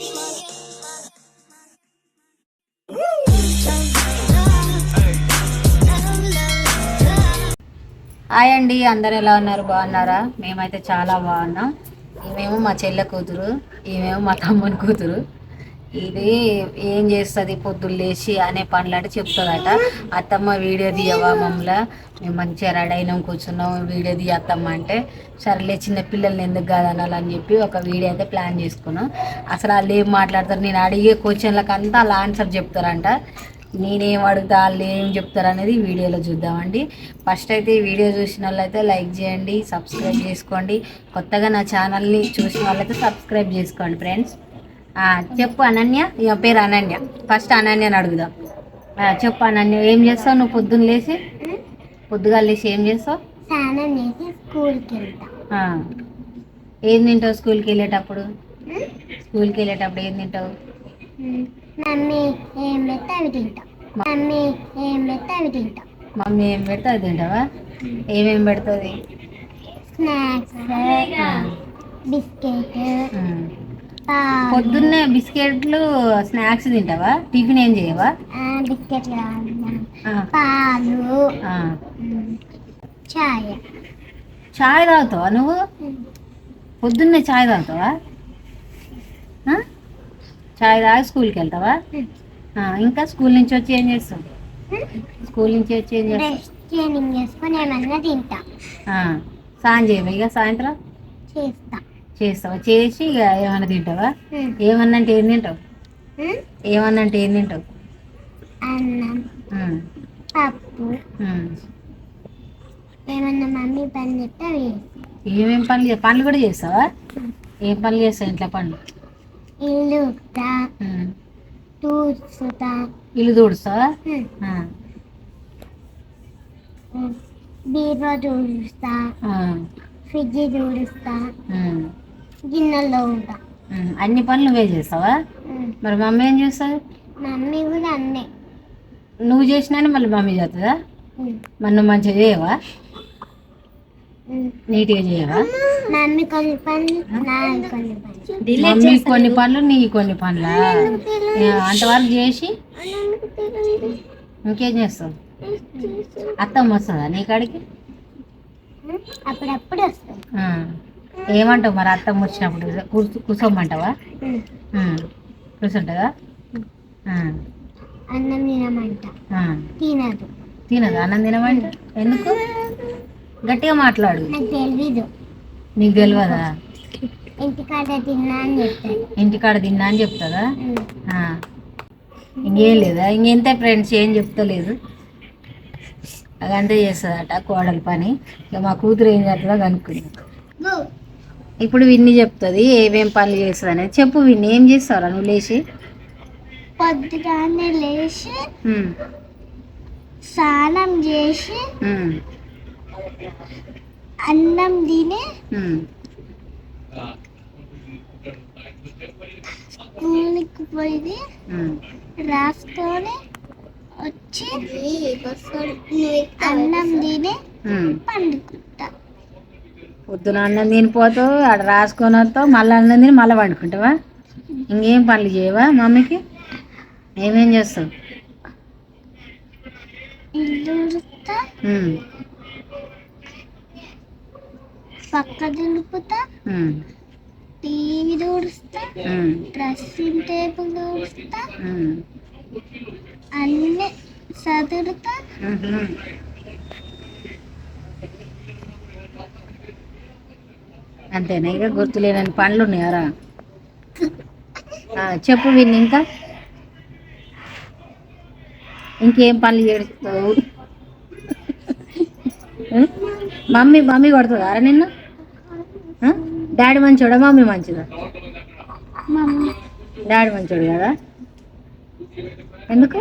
Hi అండి, అందరు ఎలా ఉన్నారు? బాగున్నారా? మేమైతే చాలా బాగున్నాం. ఈమెమో మా చెల్లె కూతురు, ఈమెమో మా తమ్ముని కూతురు. ఇది ఏం చేస్తుంది పొద్దున్న లేచి అనే పనులంటే చెప్తుందట. అత్తమ్మ వీడియో తీయవా మమ్మల్ని, మేము మంచిగా రెడీ అయినాం కూర్చున్నాం, వీడియో తీయ అత్తమ్మ అంటే సరేలే చిన్న పిల్లల్ని ఎందుకు కాదనాలని చెప్పి ఒక వీడియో అయితే ప్లాన్ చేసుకున్నాం. అసలు వాళ్ళు ఏం మాట్లాడతారు, నేను అడిగే క్వశ్చన్లకు అంతా వాళ్ళు ఆన్సర్ చెప్తారంట. నేనేం అడుగుతా వాళ్ళు ఏం చెప్తారు అనేది వీడియోలో చూద్దామండి. ఫస్ట్ అయితే ఈ వీడియో చూసిన వాళ్ళైతే లైక్ చేయండి, సబ్స్క్రైబ్ చేసుకోండి. కొత్తగా నా ఛానల్ని చూసిన వాళ్ళైతే సబ్స్క్రైబ్ చేసుకోండి ఫ్రెండ్స్. చెప్పు అనన్య, ఇక పేరు అనన్య. ఫస్ట్ అనన్యని అడుగుదాం. చెప్పు అనన్య, ఏం చేస్తావు నువ్వు పొద్దున్న లేచి? పొద్దుగా లేచి ఏం చేస్తావు? స్కూల్కి వెళ్తా. ఏం తింటావు స్కూల్కి వెళ్ళేటప్పుడు? స్కూల్కి వెళ్ళేటప్పుడు ఏం తింటావు? మమ్మీ ఏం పెడితే అవి తింటా. మమ్మీ ఏం పెడితే అది తింటావా? ఏమేమి పెడుతుంది? Snacks, biscuit. పొద్దున్నే బిస్కెట్లు స్నాక్స్ తింటావా? టిఫిన్ ఏం చేయవా? బిస్కెట్లు, పాలు, చాయ్. చాయ్ తాగుతావా నువ్వు? పొద్దున్నే చాయ్ తాగుతావా? చాయ్ తాగి స్కూల్కి వెళ్తావా? ఇంకా స్కూల్ నుంచి వచ్చి ఏం చేస్తావు? స్కూల్ నుంచి వచ్చి ఏం చేసుకొని ఏమన్నా తింటా. సాయం చేయవా? ఇక సాయంత్రం చేస్తావా? చేసి ఇక ఏమన్నా తింటావా? ఏమన్నా అంటే ఏం తింటావు? అన్నం, పప్పు. ఏమన్నా మమ్మీ పని చెప్తే అవి. ఏమేమి పనులు కూడా చేస్తావా? ఏం పనులు చేస్తావు ఇంట్లో పనులు? ఇల్లు తుడుస్తా. ఇల్లు తుడుస్తావా? బీరువా తుడుస్తా, ఫ్రిడ్జ్ తుడుస్తా, గిన్నెల్లో ఉంటా. అన్ని పనులు నువ్వే చేస్తావా? మరి మమ్మీ ఏం చేస్తుంది? మమ్మీ కూడా అన్నే. నువ్వు చేసినా మళ్ళీ మమ్మీ చేస్తుందా? మరి నువ్వు మంచిగా చేయవా? నీట్గా చేయవా? మమ్మీ కొన్ని పనులు, మమ్మీ కొన్ని పనులు, నీ కొన్ని పనులా? అంతవరకు చేసి ఇంకేం చేస్తావు? అత్తమ్మ వస్తుందా నీ కాడికి? అప్పుడప్పుడు వస్తుంది. ఏమంటావు మరి అత్తమ్మ వచ్చినప్పుడు? కూర్చోమంటావా? కూర్చుంటుందా? అన్నం తినమంట. తినదు అన్నం తినమంట? ఎందుకు? గట్టిగా మాట్లాడు. నాకు తెలీదు. నీకు తెలియదా? ఇంటికాడ తిన్నా అని చెప్తాను. ఇంటికాడ తిన్నా అని చెప్తుందా? ఇంకేం లేదా? ఇంకెంత ఫ్రెండ్స్ ఏం చెప్తలేదు, అదంతా చేస్తుందట కోడల పని. ఇక మా కూతురు ఏం చేస్తుందో కనుక్కుంది. ఇప్పుడు విన్ని చెప్తుంది ఏమేం పనులు చేస్తుంది అనేది. చెప్పు విన్ని, ఏం చేస్తావురా నువ్వు లేచి? పొద్దుగానే లేచి స్నానం చేసి అన్నం తిని స్కూల్కి పోయి రాసుకొని వచ్చి అన్నం తిని పండుకుంటా. పొద్దున అన్నం తినిపోతావు, ఆడ రాసుకొని వస్తావు, మళ్ళీ అన్నం తిని మళ్ళీ పండుకుంటావా? ఇంకేం పనులు చేయవా మమ్మీకి? ఏమేం చేస్తావు? ఇల్లు ఉడుస్తా, పక్క దులుపుతా, టీవీ తుడుస్తా, డ్రెస్సింగ్ టేబుల్ తుడుస్తా, అన్నీ చదువుతా. అంతేనా? ఇక గుర్తులేనని పనులు ఉన్నాయారా? చెప్పు విని, ఇంకేం పనులు చేస్తావు? మమ్మీ కొడుతుందా నిన్ను? డాడీ మంచోడా మమ్మీ మంచిదా? డాడీ మంచోడు కదా? ఎందుకు?